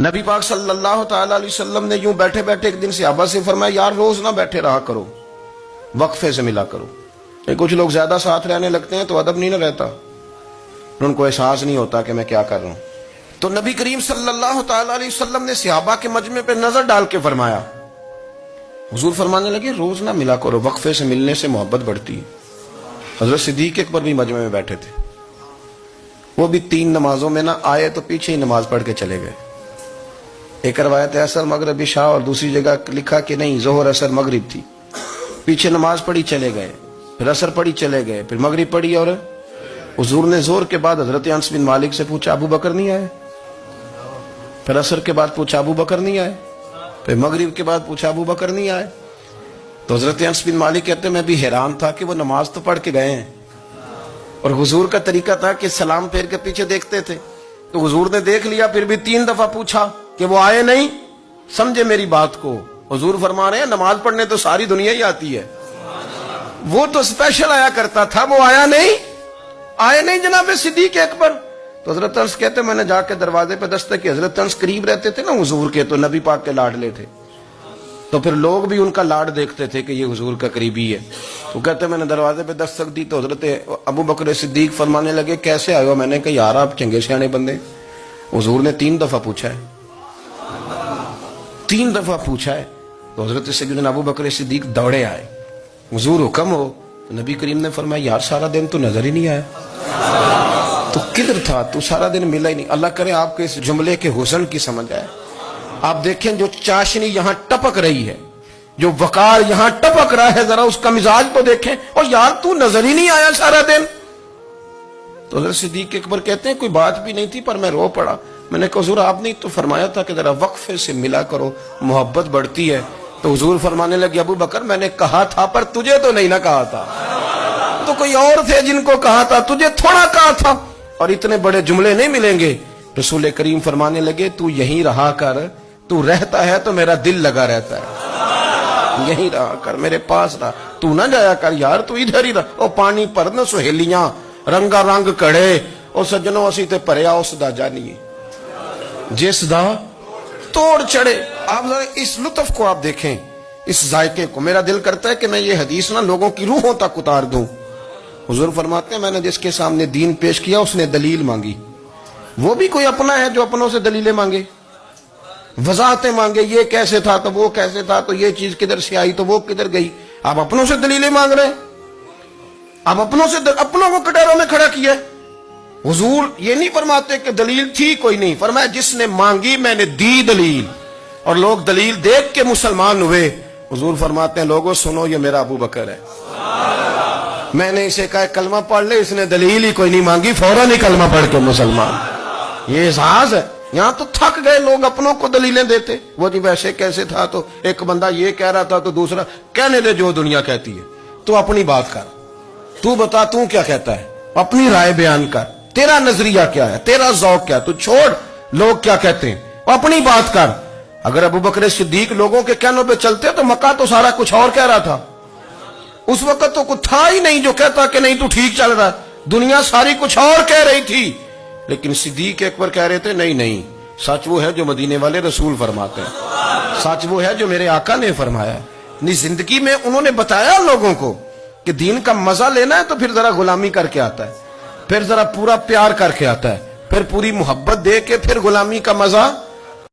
نبی پاک صلی اللہ تعالی علیہ وسلم نے یوں بیٹھے بیٹھے ایک دن صحابہ سے فرمایا یار روز نہ بیٹھے رہا کرو، وقفے سے ملا کرو۔ کچھ لوگ زیادہ ساتھ رہنے لگتے ہیں تو ادب نہیں نہ رہتا، ان کو احساس نہیں ہوتا کہ میں کیا کر رہا ہوں۔ تو نبی کریم صلی اللہ تعالی علیہ وسلم نے صحابہ کے مجمع پہ نظر ڈال کے فرمایا، حضور فرمانے لگے روز نہ ملا کرو، وقفے سے ملنے سے محبت بڑھتی ہے۔ حضرت صدیق اکبر بھی مجمع میں بیٹھے تھے، وہ بھی 3 نمازوں میں نہ آئے تو پیچھے ہی نماز پڑھ کے چلے گئے۔ ایک روایت ہے عصر مغرب عشاء، اور دوسری جگہ لکھا کہ نہیں ظہر عصر مغرب تھی، پیچھے نماز پڑھی چلے گئے، پھر عصر پڑھی چلے گئے، پھر مغرب پڑھی، اور حضور نے زور کے بعد حضرت انس بن مالک سے پوچھا ابو بکر نہیں آئے؟ پھر عصر کے بعد پوچھا ابو بکر نہیں آئے؟ پھر مغرب کے بعد پوچھا ابو بکر نہیں آئے؟ تو حضرت انس بن مالک کہتے میں بھی حیران تھا کہ وہ نماز تو پڑھ کے گئے ہیں، اور حضور کا طریقہ تھا کہ سلام پھیر کے پیچھے دیکھتے تھے، تو حضور نے دیکھ لیا، پھر بھی 3 دفعہ پوچھا کہ وہ آئے نہیں؟ سمجھے میری بات کو؟ حضور فرما رہے ہیں نماز پڑھنے تو ساری دنیا ہی آتی ہے، وہ تو اسپیشل آیا کرتا تھا، وہ آیا نہیں؟ آئے نہیں جناب صدیق اکبر؟ تو حضرت انس کہتے میں نے جا کے دروازے پہ دستک کی، حضرت انس قریب رہتے تھے نا حضور کے، تو نبی پاک کے لاڈلے تھے، تو پھر لوگ بھی ان کا لاڈ دیکھتے تھے کہ یہ حضور کا قریبی ہے۔ تو کہتے میں نے دروازے پہ دستک دی تو حضرت ابو بکر صدیق فرمانے لگے کیسے آئے ہو؟ میں نے کہا یار آپ چنگے سیانے بندے، حضور نے 3 دفعہ پوچھا ہے، 3 دفعہ پوچھا ہے۔ تو حضرت سیدنا ابو بکر صدیق دوڑے آئے، حضور حکم ہو؟ تو نبی کریم نے فرمایا یار سارا دن تو نظر ہی نہیں آیا، تو کدھر تھا تو؟ سارا دن ملا ہی نہیں۔ اللہ کرے آپ کے اس جملے کے حسن کی سمجھ آئے۔ آپ دیکھیں جو چاشنی یہاں ٹپک رہی ہے، جو وقار یہاں ٹپک رہا ہے، ذرا اس کا مزاج تو دیکھیں، اور یار تو نظر ہی نہیں آیا سارا دن۔ تو حضرت صدیق اکبر کہتے ہیں کوئی بات بھی نہیں تھی پر میں رو پڑا۔ میں نے کہا حضور آپ نے تو فرمایا تھا کہ ذرا وقفے سے ملا کرو، محبت بڑھتی ہے۔ تو حضور فرمانے لگے ابو بکر میں نے کہا تھا پر تجھے تو نہیں نہ کہا تھا، تو کوئی اور تھے جن کو کہا تھا، تجھے تھوڑا کہا تھا، اور اتنے بڑے جملے نہیں ملیں گے۔ رسول کریم فرمانے لگے تو یہیں رہا کر، تو رہتا ہے تو میرا دل لگا رہتا ہے، یہیں رہا کر، میرے پاس رہا، تو نہ جایا کر یار، تو ادھر ہی رہا۔ او پانی پر نہ سہیلیاں رنگا رنگ کڑے، او سجنوں اسی تے پریا اس دا جانیے جس دا توڑ چڑھے۔ آپ ذرا اس لطف کو آپ دیکھیں، اس ذائقے کو۔ میرا دل کرتا ہے کہ میں یہ حدیث نہ لوگوں کی روحوں تک اتار دوں۔ حضور فرماتے ہیں میں نے جس کے سامنے دین پیش کیا اس نے دلیل مانگی، وہ بھی کوئی اپنا ہے جو اپنوں سے دلیلیں مانگے، وضاحتیں مانگے، یہ کیسے تھا تو وہ کیسے تھا، تو یہ چیز کدھر سے آئی تو وہ کدھر گئی۔ آپ اپنوں سے دلیلیں مانگ رہے ہیں، آپ اپنوں سے اپنوں کو کٹہروں میں کھڑا کیا۔ حضور یہ نہیں فرماتے کہ دلیل تھی کوئی نہیں، فرمایا جس نے مانگی میں نے دی دلیل، اور لوگ دلیل دیکھ کے مسلمان ہوئے۔ حضور فرماتے ہیں لوگوں سنو یہ میرا ابو بکر ہے، میں نے اسے کہا کلمہ پڑھ لے، اس نے دلیل ہی کوئی نہیں مانگی، فوراً ہی کلمہ پڑھ کے مسلمان۔ یہ احساس ہے۔ یہاں تو تھک گئے لوگ اپنوں کو دلیلیں دیتے، وہ جی ویسے کیسے تھا، تو ایک بندہ یہ کہہ رہا تھا تو دوسرا کہنے دے جو دنیا کہتی ہے، تو اپنی بات کر، تو بتا تو کیا کہتا ہے، اپنی رائے بیان کر، تیرا نظریہ کیا ہے، تیرا ذوق کیا ہے، تو چھوڑ لوگ کیا کہتے ہیں، اپنی بات کر۔ اگر ابو بکر صدیق لوگوں کے کہنوں پہ چلتے تو مکہ تو سارا کچھ اور کہہ رہا تھا، اس وقت تو کچھ تھا ہی نہیں جو کہتا کہ نہیں تو ٹھیک چل رہا، دنیا ساری کچھ اور کہہ رہی تھی، لیکن صدیق اکبر کہہ رہے تھے نہیں نہیں، سچ وہ ہے جو مدینے والے رسول فرماتے ہیں، سچ وہ ہے جو میرے آقا نے فرمایا ہے۔ اپنی زندگی میں انہوں نے بتایا لوگوں کو کہ دین کا مزہ لینا ہے تو پھر ذرا غلامی کر کے آتا ہے، پھر ذرا پورا پیار کر کے آتا ہے، پھر پوری محبت دے کے پھر غلامی کا مزہ